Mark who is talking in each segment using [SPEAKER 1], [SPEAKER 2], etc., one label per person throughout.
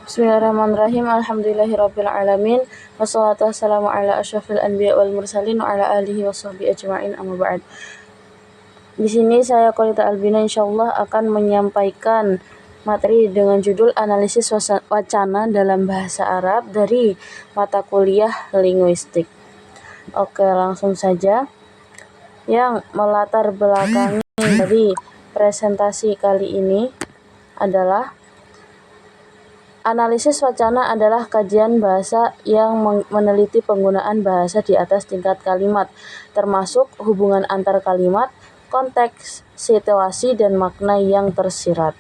[SPEAKER 1] Bismillahirrahmanirrahim. Alhamdulillahirabbil alamin. Wassalatu wassalamu ala asyrafil anbiya wal mursalin wa ala alihi washabbihi ajmain. Amma ba'd. Di sini saya Qolita Albina insyaallah akan menyampaikan materi dengan judul analisis wacana dalam bahasa Arab dari mata kuliah linguistik. Oke, langsung saja. Yang melatar belakangi dari presentasi kali ini adalah analisis wacana adalah kajian bahasa yang meneliti penggunaan bahasa di atas tingkat kalimat, termasuk hubungan antar kalimat, konteks, situasi, dan makna yang tersirat.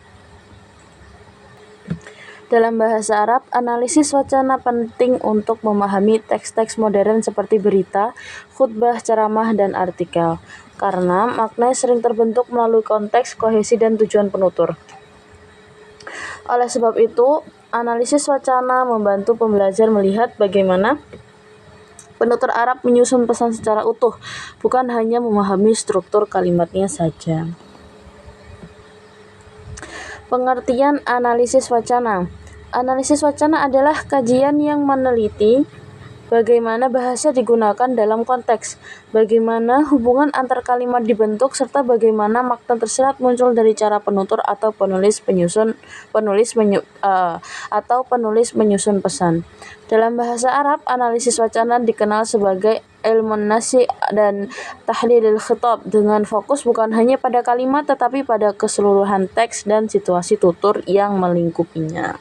[SPEAKER 1] Dalam bahasa Arab, analisis wacana penting untuk memahami teks-teks modern seperti berita, khutbah, ceramah, dan artikel, karena makna sering terbentuk melalui konteks, kohesi, dan tujuan penutur. Oleh sebab itu, analisis wacana membantu pembelajar melihat bagaimana penutur Arab menyusun pesan secara utuh, bukan hanya memahami struktur kalimatnya saja. Pengertian analisis wacana. Analisis wacana adalah kajian yang meneliti bagaimana bahasa digunakan dalam konteks, bagaimana hubungan antar kalimat dibentuk, serta bagaimana makna tersirat muncul dari cara penutur atau penulis menyusun pesan. Dalam bahasa Arab, analisis wacana dikenal sebagai ilmun nasi dan tahlilil khitab, dengan fokus bukan hanya pada kalimat tetapi pada keseluruhan teks dan situasi tutur yang melingkupinya.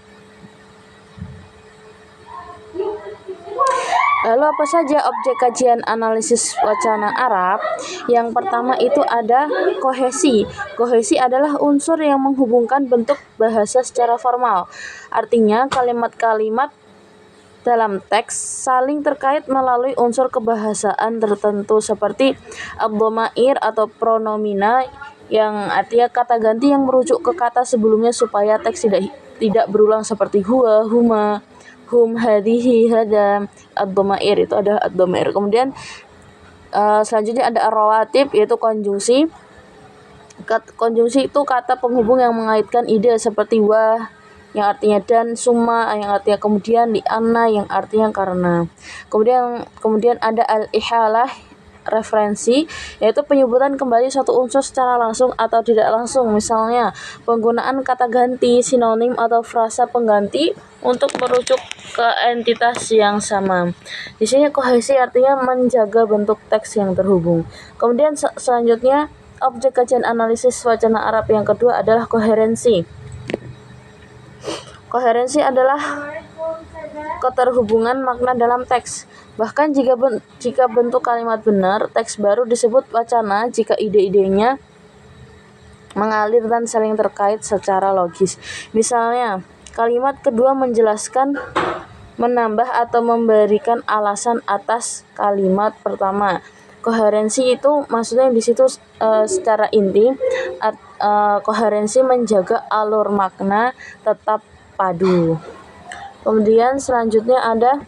[SPEAKER 1] Lalu apa saja objek kajian analisis wacana Arab? Yang pertama itu ada kohesi. Kohesi adalah unsur yang menghubungkan bentuk bahasa secara formal. Artinya kalimat-kalimat dalam teks saling terkait melalui unsur kebahasaan tertentu seperti ad-dhamair atau pronomina, yang artinya kata ganti yang merujuk ke kata sebelumnya supaya teks tidak berulang seperti huwa, huma, hum, hadhihi, hada. Ad-dhamair itu ada ad-dhamair. Kemudian selanjutnya ada ar-rawatib, yaitu konjungsi. Konjungsi itu kata penghubung yang mengaitkan ide seperti wa yang artinya dan, summa yang artinya kemudian, li anna yang artinya karena. Kemudian ada al-ihalah, referensi, yaitu penyebutan kembali suatu unsur secara langsung atau tidak langsung, misalnya penggunaan kata ganti, sinonim, atau frasa pengganti untuk merujuk ke entitas yang sama. Di sini kohesi artinya menjaga bentuk teks yang terhubung. Kemudian selanjutnya objek kajian analisis wacana Arab yang kedua adalah koherensi. Koherensi adalah keterhubungan makna dalam teks. Bahkan jika bentuk kalimat benar, teks baru disebut wacana jika ide-idenya mengalir dan saling terkait secara logis. Misalnya, kalimat kedua menjelaskan, menambah, atau memberikan alasan atas kalimat pertama. Koherensi itu maksudnya di situ secara inti, koherensi menjaga alur makna tetap padu. Kemudian selanjutnya ada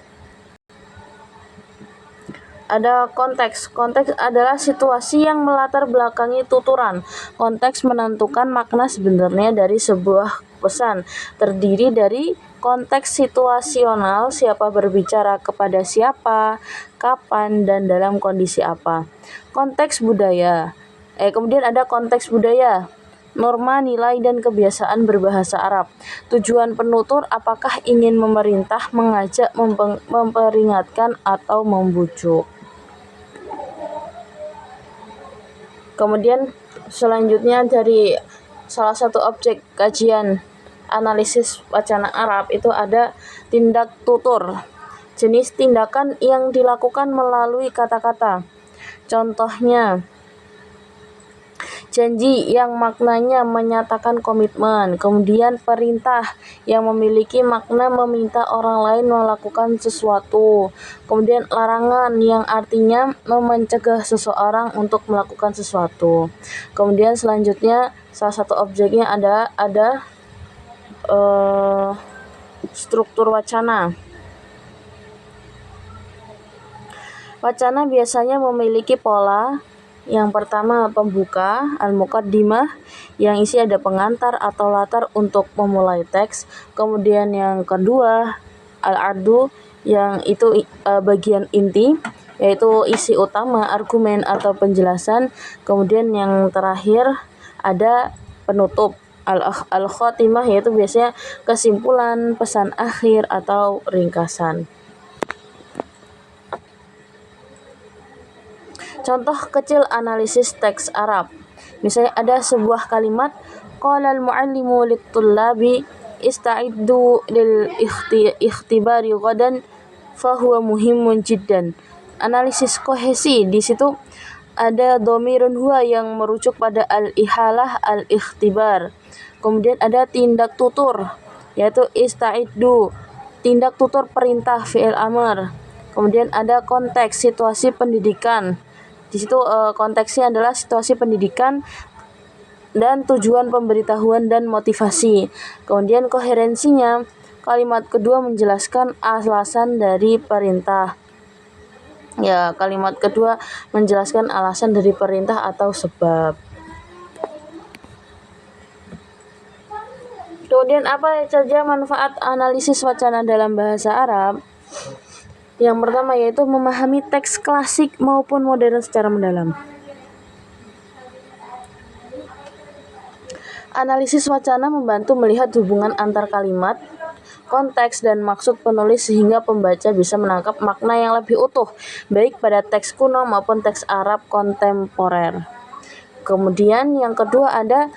[SPEAKER 1] konteks. Konteks adalah situasi yang melatar belakangi tuturan. Konteks menentukan makna sebenarnya dari sebuah pesan. Terdiri dari konteks situasional, siapa berbicara kepada siapa, kapan, dan dalam kondisi apa. Konteks budaya. Kemudian ada konteks budaya, norma, nilai, dan kebiasaan berbahasa Arab. Tujuan penutur apakah ingin memerintah, mengajak, memperingatkan, atau membujuk. Kemudian selanjutnya dari salah satu objek kajian analisis wacana Arab itu ada tindak tutur, jenis tindakan yang dilakukan melalui kata-kata. Contohnya, janji yang maknanya menyatakan komitmen. Kemudian perintah yang memiliki makna meminta orang lain melakukan sesuatu. Kemudian larangan yang artinya mencegah seseorang untuk melakukan sesuatu. Kemudian selanjutnya salah satu objeknya ada struktur wacana. Wacana biasanya memiliki pola Yang pertama pembuka, al-muqaddimah, yang isi ada pengantar atau latar untuk memulai teks. Kemudian yang kedua al-ardu, yang itu bagian inti, yaitu isi utama, argumen atau penjelasan. Kemudian yang terakhir ada penutup, al-khotimah, yaitu biasanya kesimpulan, pesan akhir atau ringkasan. Contoh kecil analisis teks Arab. Misalnya ada sebuah kalimat, qala al-muallimu lit-tullabi ista'iddu lil ikhtibari ghadan fahuwa muhimun jiddan. Analisis kohesi, di situ ada dhamirun huwa yang merujuk pada al-ihalah al-ikhtibar. Kemudian ada tindak tutur, yaitu ista'iddu, tindak tutur perintah fi'il amr. Kemudian ada konteks, situasi pendidikan. Di situ konteksnya adalah situasi pendidikan dan tujuan pemberitahuan dan motivasi. Kemudian koherensinya, kalimat kedua menjelaskan alasan dari perintah. Ya, kalimat kedua menjelaskan alasan dari perintah atau sebab. Kemudian apa saja manfaat analisis wacana dalam bahasa Arab? Yang pertama yaitu memahami teks klasik maupun modern secara mendalam. Analisis wacana membantu melihat hubungan antar kalimat, konteks, dan maksud penulis sehingga pembaca bisa menangkap makna yang lebih utuh, baik pada teks kuno maupun teks Arab kontemporer. Kemudian yang kedua ada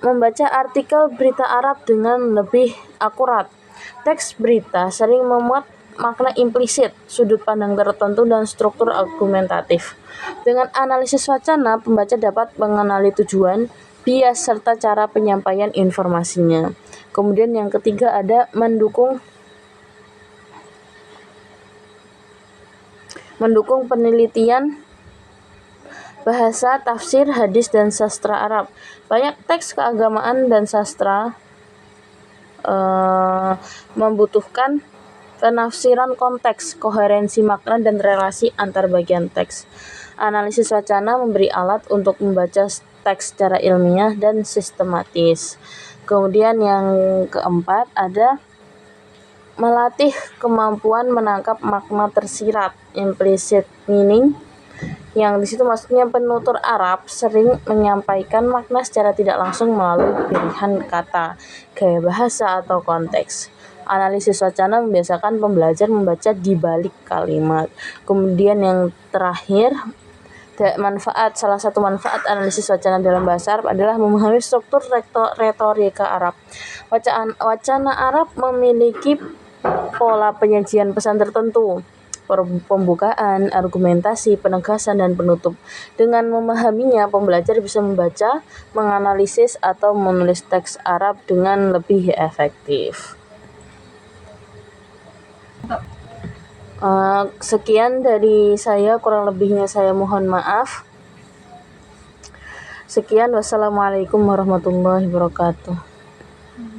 [SPEAKER 1] membaca artikel berita Arab dengan lebih akurat. Teks berita sering memuat makna implisit, sudut pandang tertentu, dan struktur argumentatif. Dengan analisis wacana, pembaca dapat mengenali tujuan, bias, serta cara penyampaian informasinya. Kemudian yang ketiga ada mendukung penelitian bahasa, tafsir, hadis, dan sastra Arab. Banyak teks keagamaan dan sastra membutuhkan penafsiran konteks, koherensi makna, dan relasi antar bagian teks. Analisis wacana memberi alat untuk membaca teks secara ilmiah dan sistematis. Kemudian yang keempat ada melatih kemampuan menangkap makna tersirat, implicit meaning, yang disitu maksudnya penutur Arab sering menyampaikan makna secara tidak langsung melalui pilihan kata, gaya bahasa, atau konteks. Analisis wacana membiasakan pembelajar membaca di balik kalimat. Kemudian yang terakhir, salah satu manfaat analisis wacana dalam bahasa Arab adalah memahami struktur retorika Arab. Wacana Arab memiliki pola penyajian pesan tertentu, pembukaan, argumentasi, penegasan, dan penutup. Dengan memahaminya, pembelajar bisa membaca, menganalisis, atau menulis teks Arab dengan lebih efektif. Sekian dari saya, kurang lebihnya saya mohon maaf. Sekian, wassalamualaikum warahmatullahi wabarakatuh.